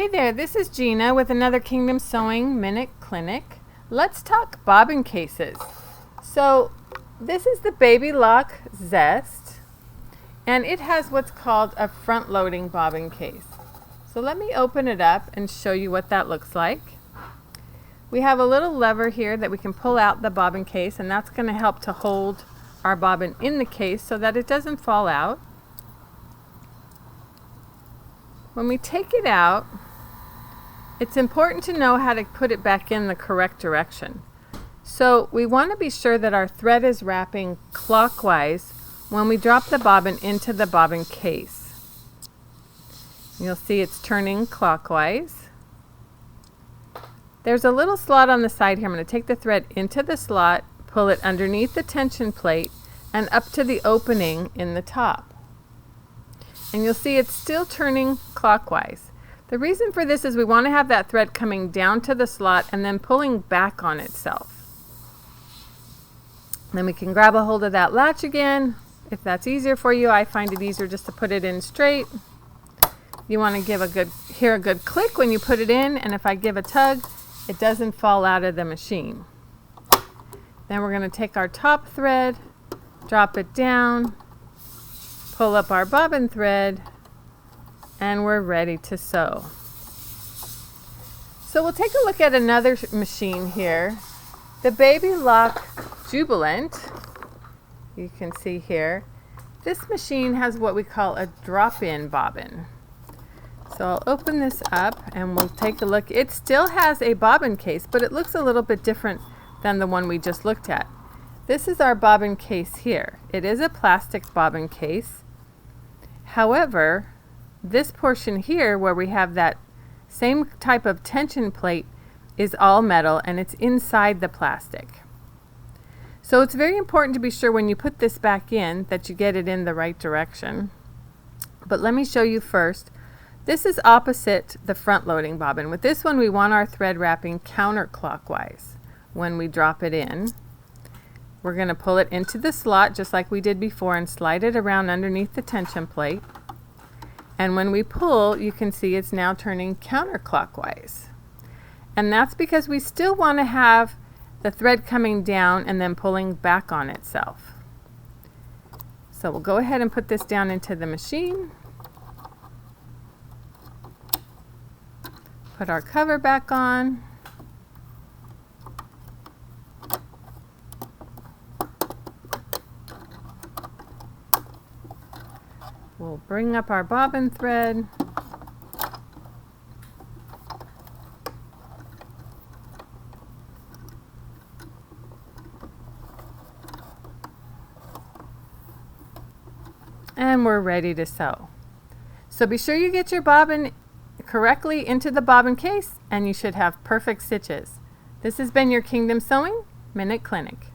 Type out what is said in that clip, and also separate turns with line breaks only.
Hey there, this is Gina with another Kingdom Sewing Minute Clinic. Let's talk bobbin cases. So this is the Baby Lock Zest, and it has what's called a front-loading bobbin case. So let me open it up and show you what that looks like. We have a little lever here that we can pull out the bobbin case, and that's going to help to hold our bobbin in the case so that it doesn't fall out. When we take it out, it's important to know how to put it back in the correct direction. So we want to be sure that our thread is wrapping clockwise when we drop the bobbin into the bobbin case. You'll see it's turning clockwise. There's a little slot on the side here. I'm going to take the thread into the slot, pull it underneath the tension plate and up to the opening in the top. And you'll see it's still turning clockwise. The reason for this is we want to have that thread coming down to the slot and then pulling back on itself. Then we can grab a hold of that latch again. If that's easier for you, I find it easier just to put it in straight. You want to give hear a good click when you put it in, and if I give a tug, it doesn't fall out of the machine. Then we're going to take our top thread, drop it down, pull up our bobbin thread, and we're ready to sew. So we'll take a look at another machine here, the Baby Lock Jubilant. You can see here, this machine has what we call a drop-in bobbin. So I'll open this up and we'll take a look. It still has a bobbin case, but it looks a little bit different than the one we just looked at. This is our bobbin case here. It is a plastic bobbin case. However, this portion here where we have that same type of tension plate is all metal and it's inside the plastic. So it's very important to be sure when you put this back in that you get it in the right direction. But let me show you first. This is opposite the front loading bobbin. With this one we want our thread wrapping counterclockwise when we drop it in. We're going to pull it into the slot just like we did before and slide it around underneath the tension plate. And when we pull, you can see it's now turning counterclockwise. And that's because we still want to have the thread coming down and then pulling back on itself. So we'll go ahead and put this down into the machine. Put our cover back on. We'll bring up our bobbin thread. And we're ready to sew. So be sure you get your bobbin correctly into the bobbin case and you should have perfect stitches. This has been your Kingdom Sewing Minute Clinic.